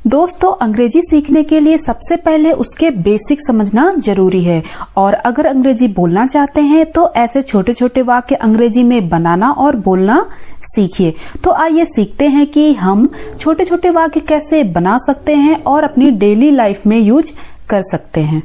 दोस्तों, अंग्रेजी सीखने के लिए सबसे पहले उसके बेसिक समझना जरूरी है और अगर अंग्रेजी बोलना चाहते हैं तो ऐसे छोटे छोटे वाक्य अंग्रेजी में बनाना और बोलना सीखिए। तो आइए सीखते हैं कि हम छोटे छोटे वाक्य कैसे बना सकते हैं और अपनी डेली लाइफ में यूज कर सकते हैं।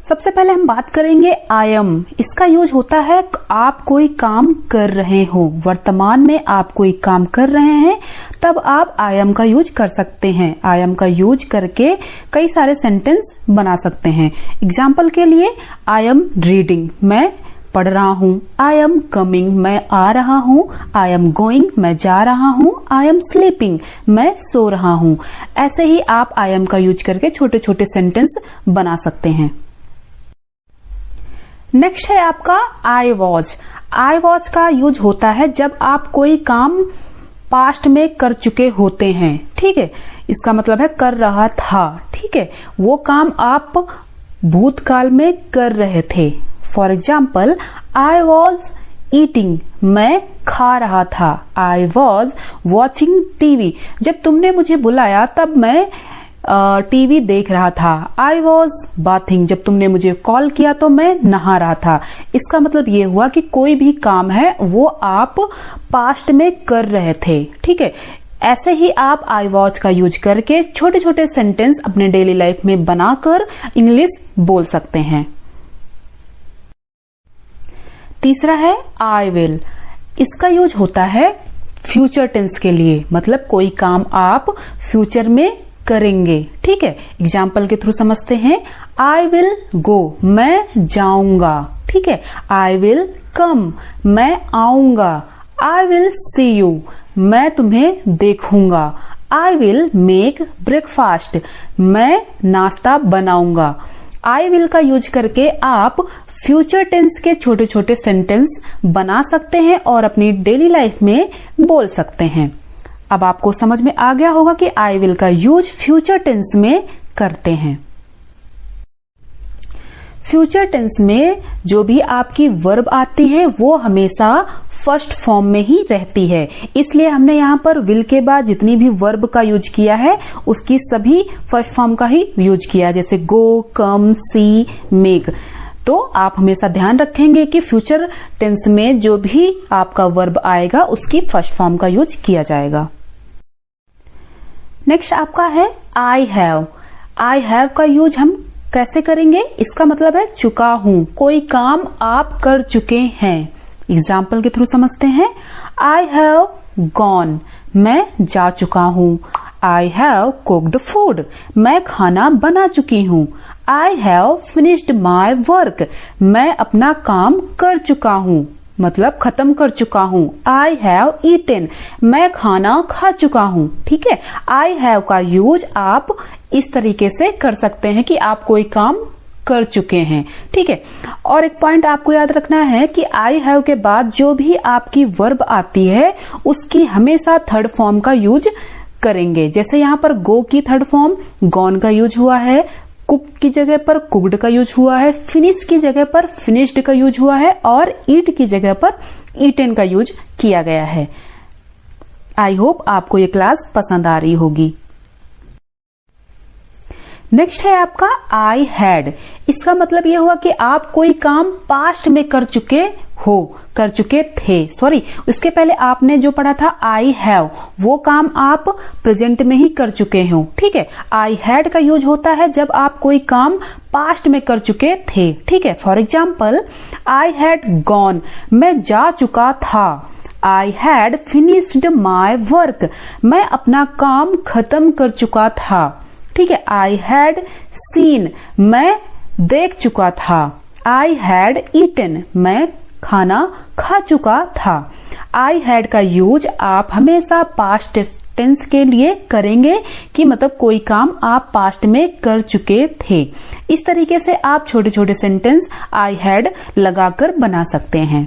सबसे पहले हम बात करेंगे आई एम। इसका यूज होता है आप कोई काम कर रहे हो, वर्तमान में आप कोई काम कर रहे हैं तब आप आई एम का यूज कर सकते हैं। आई एम का यूज करके कई सारे सेंटेंस बना सकते हैं। एग्जाम्पल के लिए आई एम रीडिंग, मैं पढ़ रहा हूँ। आई एम कमिंग, मैं आ रहा हूँ। आई एम गोइंग, मैं जा रहा हूँ। आई एम स्लीपिंग, मैं सो रहा हूँ। ऐसे ही आप आई एम का यूज करके छोटे छोटे सेंटेंस बना सकते हैं। नेक्स्ट है आपका आई वॉज। आई वॉज का यूज होता है जब आप कोई काम पास्ट में कर चुके होते हैं। ठीक है, इसका मतलब है कर रहा था। ठीक है, वो काम आप भूतकाल में कर रहे थे। For example, I was eating, मैं खा रहा था। आई वॉज वॉचिंग टीवी, जब तुमने मुझे बुलाया तब मैं टीवी देख रहा था। आई वॉज बाथिंग, जब तुमने मुझे कॉल किया तो मैं नहा रहा था। इसका मतलब ये हुआ कि कोई भी काम है वो आप पास्ट में कर रहे थे। ठीक है, ऐसे ही आप आई वॉच का यूज करके छोटे छोटे सेंटेंस अपने डेली लाइफ में बनाकर इंग्लिश बोल सकते हैं। तीसरा है आई विल। इसका यूज होता है फ्यूचर टेंस के लिए, मतलब कोई काम आप फ्यूचर में करेंगे। ठीक है, एग्जाम्पल के थ्रू समझते हैं। आई विल गो, मैं जाऊंगा। ठीक है, आई विल कम, मैं आऊंगा। आई विल सी यू, मैं तुम्हें देखूंगा। आई विल मेक ब्रेकफास्ट, मैं नाश्ता बनाऊंगा। आई विल का यूज करके आप फ्यूचर टेंस के छोटे छोटे सेंटेंस बना सकते हैं और अपनी डेली लाइफ में बोल सकते हैं। अब आपको समझ में आ गया होगा कि आई विल का यूज फ्यूचर टेंस में करते हैं। फ्यूचर टेंस में जो भी आपकी वर्ब आती है वो हमेशा फर्स्ट फॉर्म में ही रहती है, इसलिए हमने यहाँ पर विल के बाद जितनी भी वर्ब का यूज किया है उसकी सभी फर्स्ट फॉर्म का ही यूज किया, जैसे गो, कम, सी, मेक। तो आप हमेशा ध्यान रखेंगे कि फ्यूचर टेंस में जो भी आपका वर्ब आएगा उसकी फर्स्ट फॉर्म का यूज किया जाएगा। नेक्स्ट आपका है आई हैव। आई हैव का यूज हम कैसे करेंगे? इसका मतलब है चुका हूं, कोई काम आप कर चुके हैं। एग्जाम्पल के थ्रू समझते हैं। आई हैव गॉन, मैं जा चुका हूं। आई हैव कुक्ड फूड, मैं खाना बना चुकी हूँ। I have finished my work, मैं अपना काम कर चुका हूँ, मतलब खत्म कर चुका हूँ। आई हैव ईटेन, मैं खाना खा चुका हूँ। ठीक है, आई हैव का यूज आप इस तरीके से कर सकते हैं कि आप कोई काम कर चुके हैं। ठीक है, और एक पॉइंट आपको याद रखना है कि आई हैव के बाद जो भी आपकी वर्ब आती है उसकी हमेशा थर्ड फॉर्म का यूज करेंगे। जैसे यहाँ पर गो की थर्ड फॉर्म गॉन का यूज हुआ है, कुक की जगह पर कुक्ड का यूज हुआ है, फिनिश की जगह पर फिनिश्ड का यूज हुआ है और ईट की जगह पर ईटेन का यूज किया गया है। आई होप आपको ये क्लास पसंद आ रही होगी। नेक्स्ट है आपका आई हैड। इसका मतलब यह हुआ कि आप कोई काम पास्ट में कर चुके थे। सॉरी, उसके पहले आपने जो पढ़ा था आई हैव, वो काम आप प्रेजेंट में ही कर चुके हो। ठीक है, आई हैड का यूज होता है जब आप कोई काम पास्ट में कर चुके थे। ठीक है, for example, I had gone, मैं जा चुका था। I had finished my work, मैं अपना काम खत्म कर चुका था। ठीक है, आई हैड सीन, मैं देख चुका था। आई हैड ईटन, मैं खाना खा चुका था। आई हैड का यूज आप हमेशा पास्ट टेंस के लिए करेंगे कि मतलब कोई काम आप पास्ट में कर चुके थे। इस तरीके से आप छोटे छोटे सेंटेंस आई हैड लगाकर बना सकते हैं।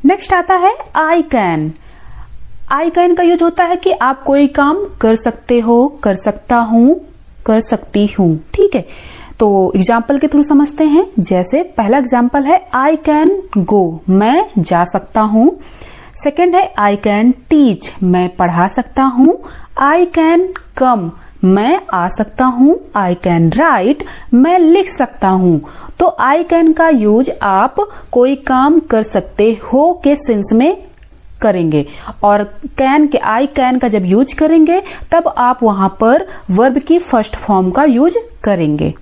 नेक्स्ट आता है आई कैन। आई कैन का यूज होता है कि आप कोई काम कर सकते हो, कर सकता हूं, कर सकती हूं। ठीक है, तो एग्जाम्पल के थ्रू समझते हैं। जैसे पहला एग्जाम्पल है आई कैन गो, मैं जा सकता हूं। सेकंड है आई कैन टीच, मैं पढ़ा सकता हूँ। आई कैन कम, मैं आ सकता हूँ। आई कैन राइट, मैं लिख सकता हूँ। तो आई कैन का यूज आप कोई काम कर सकते हो के सेंस में करेंगे, और कैन के आई कैन का जब यूज करेंगे तब आप वहां पर वर्ब की फर्स्ट फॉर्म का यूज करेंगे।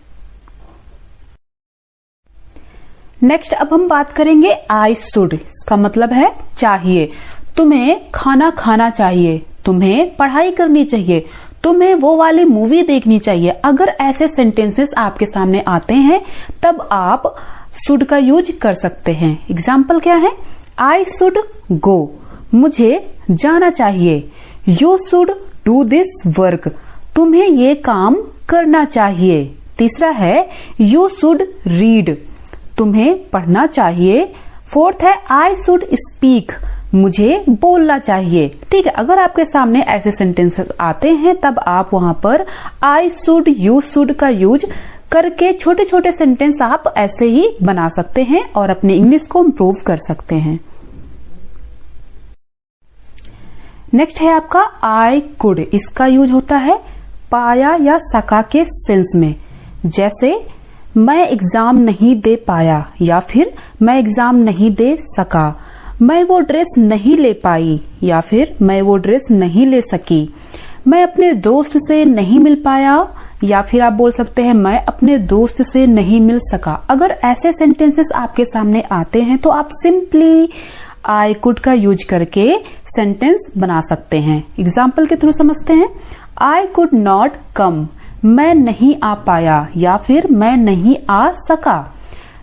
नेक्स्ट अब हम बात करेंगे आई शुड। इसका मतलब है चाहिए। तुम्हें खाना खाना चाहिए, तुम्हें पढ़ाई करनी चाहिए, तुम्हें वो वाली मूवी देखनी चाहिए। अगर ऐसे सेंटेंसेस आपके सामने आते हैं तब आप शुड का यूज कर सकते हैं। एग्जाम्पल क्या है? आई शुड गो, मुझे जाना चाहिए। You should do this work, तुम्हें ये काम करना चाहिए। तीसरा है यू शुड रीड, तुम्हें पढ़ना चाहिए। फोर्थ है आई शुड स्पीक, मुझे बोलना चाहिए। ठीक है, अगर आपके सामने ऐसे सेंटेंसेस आते हैं तब आप वहां पर आई शुड, यू शुड का यूज करके छोटे छोटे सेंटेंस आप ऐसे ही बना सकते हैं और अपने इंग्लिश को इम्प्रूव कर सकते हैं। नेक्स्ट है आपका आई कुड। इसका यूज होता है पाया या सका के सेंस में। जैसे मैं एग्जाम नहीं दे पाया, या फिर मैं एग्जाम नहीं दे सका। मैं वो ड्रेस नहीं ले पाई, या फिर मैं वो ड्रेस नहीं ले सकी। मैं अपने दोस्त से नहीं मिल पाया, या फिर आप बोल सकते हैं मैं अपने दोस्त से नहीं मिल सका। अगर ऐसे सेंटेंसेस आपके सामने आते हैं तो आप सिंपली आई कुड का यूज करके सेंटेंस बना सकते हैं। एग्जाम्पल के थ्रू समझते हैं। आई कुड नॉट कम, मैं नहीं आ पाया, या फिर मैं नहीं आ सका।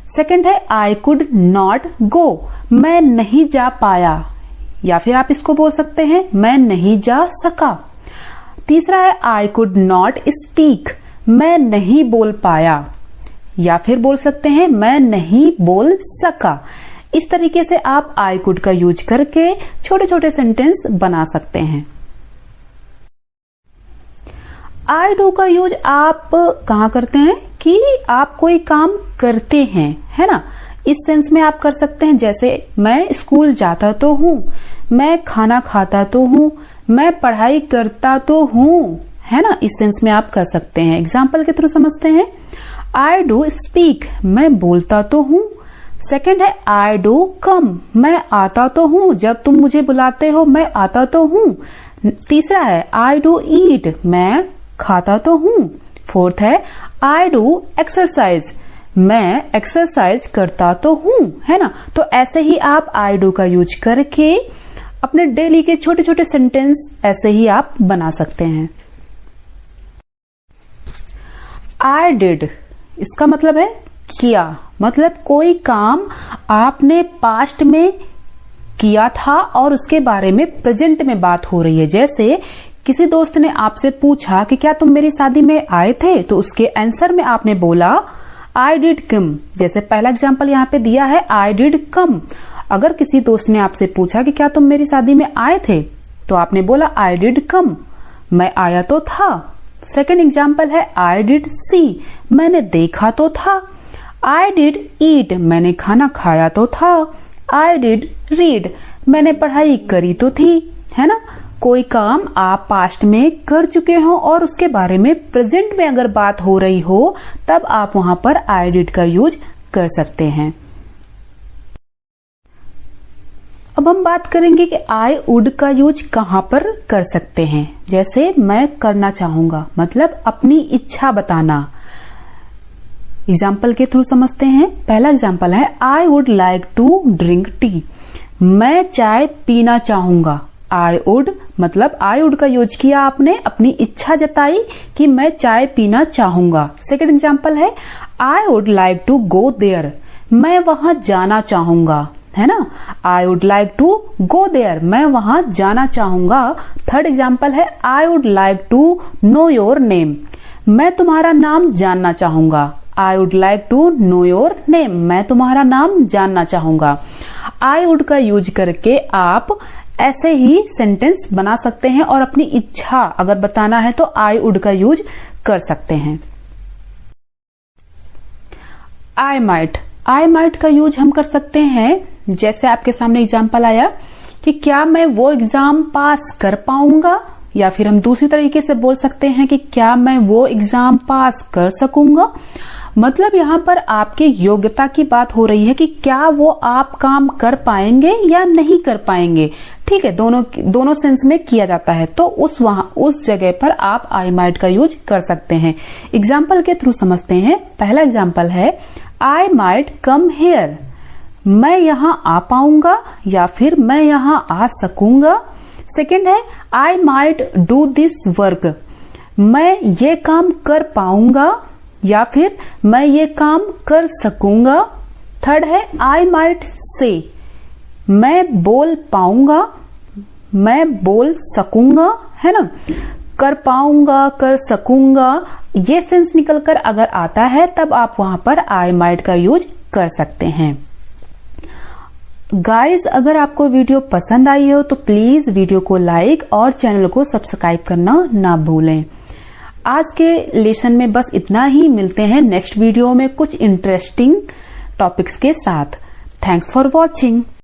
सेकंड है आई कुड नॉट गो, मैं नहीं जा पाया, या फिर आप इसको बोल सकते हैं मैं नहीं जा सका। तीसरा है आई कुड नॉट स्पीक, मैं नहीं बोल पाया, या फिर बोल सकते हैं मैं नहीं बोल सका। इस तरीके से आप आई कुड का यूज करके छोटे छोटे सेंटेंस बना सकते हैं। आई डू का यूज आप कहाँ करते हैं कि आप कोई काम करते हैं, है ना। इस सेंस में आप कर सकते हैं, जैसे मैं स्कूल जाता तो हूँ, मैं खाना खाता तो हूँ, मैं पढ़ाई करता तो हूँ, है ना। इस सेंस में आप कर सकते हैं। एग्जाम्पल के थ्रू समझते हैं। आई डू स्पीक, मैं बोलता तो हूँ। सेकंड है आई डू कम, मैं आता तो हूँ, जब तुम मुझे बुलाते हो मैं आता तो हूँ। तीसरा है आई डू ईट, मैं खाता तो हूँ। फोर्थ है आई डू एक्सरसाइज, मैं एक्सरसाइज करता तो हूँ, है ना। तो ऐसे ही आप आई डू का यूज करके अपने डेली के छोटे छोटे सेंटेंस ऐसे ही आप बना सकते हैं। आई डिड, इसका मतलब है किया, मतलब कोई काम आपने पास्ट में किया था और उसके बारे में प्रेजेंट में बात हो रही है। जैसे किसी दोस्त ने आपसे पूछा कि क्या तुम मेरी शादी में आए थे, तो उसके आंसर में आपने बोला आई डिड कम। जैसे पहला एग्जांपल यहाँ पे दिया है आई डिड कम। अगर किसी दोस्त ने आपसे पूछा कि क्या तुम मेरी शादी में आए थे, तो आपने बोला आई डिड कम, मैं आया तो था। सेकंड एग्जांपल है आई डिड सी, मैंने देखा तो था। आई डिड ईट, मैंने खाना खाया तो था। आई डिड रीड, मैंने पढ़ाई करी तो थी, है ना। कोई काम आप पास्ट में कर चुके हो और उसके बारे में प्रेजेंट में अगर बात हो रही हो तब आप वहां पर आई डिड का यूज कर सकते हैं। अब हम बात करेंगे कि आई वुड का यूज कहां पर कर सकते हैं। जैसे मैं करना चाहूंगा, मतलब अपनी इच्छा बताना। एग्जाम्पल के थ्रू समझते हैं। पहला एग्जाम्पल है I would like to drink tea, मैं चाय पीना चाहूंगा। आई वुड मतलब आई वुड का यूज किया आपने, अपनी इच्छा जताई कि मैं चाय पीना चाहूंगा। सेकंड एग्जाम्पल है I would like to go there, मैं वहां जाना चाहूंगा, है ना। I would like to go there, मैं वहां जाना चाहूंगा। थर्ड एग्जाम्पल है I would like to know your name, मैं तुम्हारा नाम जानना चाहूंगा। I would like to know your name, मैं तुम्हारा नाम जानना चाहूंगा। आई वुड का यूज करके आप ऐसे ही सेंटेंस बना सकते हैं और अपनी इच्छा अगर बताना है तो आई वुड का यूज कर सकते हैं। आई माइट का यूज हम कर सकते हैं। जैसे आपके सामने एग्जांपल आया कि क्या मैं वो एग्जाम पास कर पाऊंगा, या फिर हम दूसरी तरीके से बोल सकते हैं कि क्या मैं वो एग्जाम पास कर सकूंगा। मतलब यहाँ पर आपकी योग्यता की बात हो रही है कि क्या वो आप काम कर पाएंगे या नहीं कर पाएंगे। ठीक है, दोनों सेंस में किया जाता है, तो उस जगह पर आप आई माइट का यूज कर सकते हैं। एग्जाम्पल के थ्रू समझते हैं। पहला एग्जाम्पल है आई माइट कम हेयर, मैं यहां आ पाऊंगा या फिर मैं यहां आ सकूंगा। सेकेंड है I might do this work, मैं ये काम कर पाऊंगा या फिर मैं ये काम कर सकूंगा। थर्ड है आई माइट से, मैं बोल पाऊंगा, मैं बोल सकूंगा, है ना। कर पाऊंगा, कर सकूंगा, ये सेंस निकलकर अगर आता है तब आप वहां पर आई माइट का यूज कर सकते हैं। गाइस, अगर आपको वीडियो पसंद आई हो तो प्लीज वीडियो को लाइक और चैनल को सब्सक्राइब करना ना भूलें। आज के लेसन में बस इतना ही। मिलते हैं नेक्स्ट वीडियो में कुछ इंटरेस्टिंग टॉपिक्स के साथ। Thanks for watching.